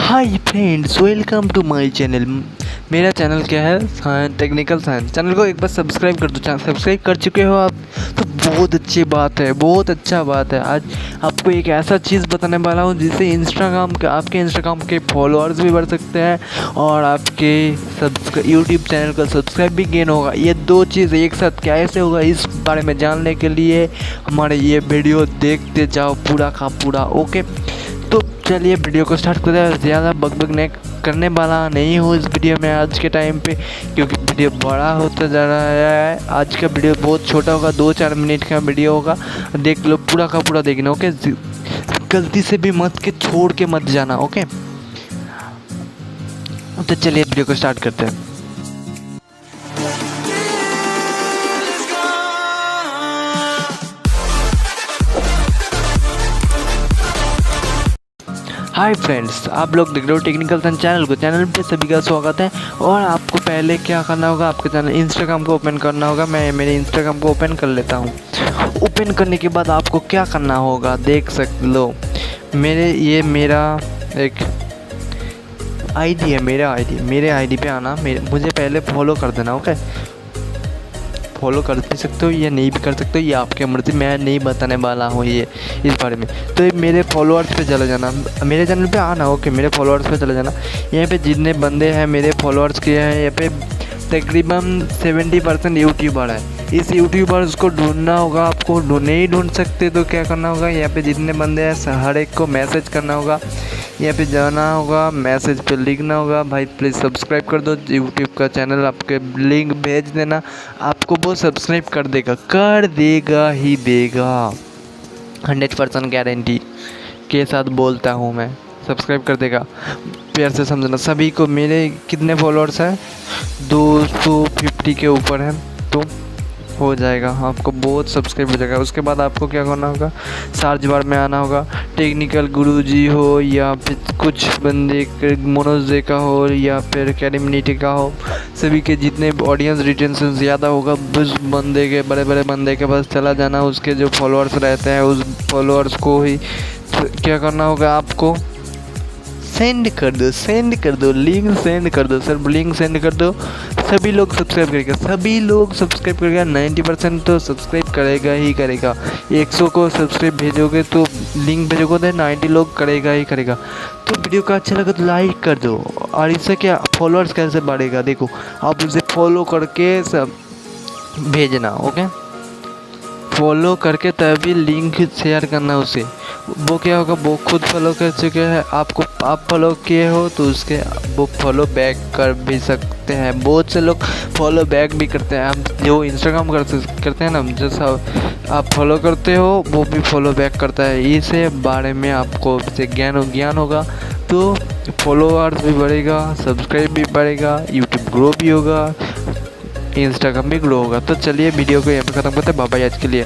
Hi friends, welcome to my channel. मेरा channel क्या है, सायन टेक्निकल सायन। चैनल को एक बार सब्सक्राइब कर दो। सब्सक्राइब कर चुके हो आप तो बहुत अच्छी बात है, बहुत अच्छा बात है। आज आपको एक ऐसा चीज़ बताने वाला हूँ जिससे आपके इंस्टाग्राम के फॉलोअर्स भी बढ़ सकते हैं और आपके यूट्यूब चैनल का सब्सक्राइब भी गेन होगा। ये दो चीज़ एक साथ कैसे होगा, इस बारे में जानने के लिए हमारे ये वीडियो देखते जाओ पूरा का पूरा। ओके, तो चलिए वीडियो को स्टार्ट करते हैं। ज़्यादा बकबक नहीं करने वाला नहीं हूँ इस वीडियो में आज के टाइम पे, क्योंकि वीडियो बड़ा होता जा रहा है। आज का वीडियो बहुत छोटा होगा, 2-4 मिनट का वीडियो होगा। देख लो, पूरा का पूरा देखना। ओके, गलती से भी मत के छोड़ के मत जाना। ओके, तो चलिए वीडियो को स्टार्ट करते हैं। हाय फ्रेंड्स, आप लोग देख रहे हो टेक्निकल सायन चैनल को। चैनल पे सभी का स्वागत है। और आपको पहले क्या करना होगा, आपके चैनल इंस्टाग्राम को ओपन करना होगा। मैं मेरे इंस्टाग्राम को ओपन कर लेता हूँ। ओपन करने के बाद आपको क्या करना होगा, देख सकते लो मेरा एक आईडी है। मेरे आईडी पे आना, मुझे पहले फॉलो कर देना। ओके, फॉलो कर भी सकते हो या नहीं भी कर सकते हो, ये आपके मर्जी। मैं नहीं बताने वाला हूँ ये इस बारे में। तो मेरे फॉलोअर्स पे चले जाना, मेरे चैनल पे आना। ओके, मेरे फॉलोअर्स पे चले जाना। यहाँ पे जितने बंदे हैं मेरे फॉलोअर्स के हैं, यहाँ पे तकरीबन 70% यूट्यूबर है। इस यूट्यूबर्स को ढूंढना होगा आपको। नहीं ढूंढ सकते तो क्या करना होगा, यहाँ पे जितने बंदे हैं हर एक को मैसेज करना होगा। यहाँ पे जाना होगा, मैसेज पे लिखना होगा, भाई प्लीज़ सब्सक्राइब कर दो यूट्यूब का चैनल। आपके लिंक भेज देना, आपको वो सब्सक्राइब कर देगा ही देगा। 100% गारंटी के साथ बोलता हूँ मैं, सब्सक्राइब कर देगा। प्यार से समझना। सभी को मेरे कितने फॉलोअर्स हैं, 250 के ऊपर हैं, तो हो जाएगा, आपको बहुत सब्सक्राइब हो जाएगा। उसके बाद आपको क्या करना होगा, सर्च बार में आना होगा। टेक्निकल गुरुजी हो या फिर कुछ बंदे मनोज का हो या फिर कैरिमिनिटी का हो, सभी के जितने ऑडियंस रिटेंशन ज़्यादा होगा उस बंदे के, बड़े बंदे के पास चला जाना। उसके जो फॉलोअर्स रहते हैं उस फॉलोअर्स को ही क्या करना होगा, आपको सेंड कर दो, लिंक सेंड कर दो। सिर्फ लिंक सेंड कर दो, सभी लोग सब्सक्राइब करेगा। 90% तो सब्सक्राइब करेगा ही करेगा। 100 को सब्सक्राइब भेजोगे तो लिंक भेजोगे तो 90 लोग करेगा ही करेगा। तो वीडियो का अच्छा लगा तो लाइक कर दो। और इससे क्या फॉलोअर्स कैसे बढ़ेगा, देखो आप उसे फॉलो करके सब भेजना। ओके, फॉलो करके तभी लिंक शेयर करना उसे। वो क्या होगा, वो खुद फॉलो कर चुके हैं आपको, आप फॉलो किए हो तो उसके वो फॉलो बैक कर भी सकते हैं। बहुत से लोग फॉलो बैक भी करते हैं। हम जो इंस्टाग्राम करते हैं ना, जैसा आप फॉलो करते हो वो भी फॉलो बैक करता है। इसे बारे में आपको ज्ञान होगा तो फॉलोअर्स भी बढ़ेगा, सब्सक्राइब भी बढ़ेगा, यूट्यूब ग्रो भी होगा, इंस्टाग्राम भी ग्रो होगा। तो चलिए वीडियो को यहाँ पे ख़त्म करते हैं। बाय बाय आज के लिए।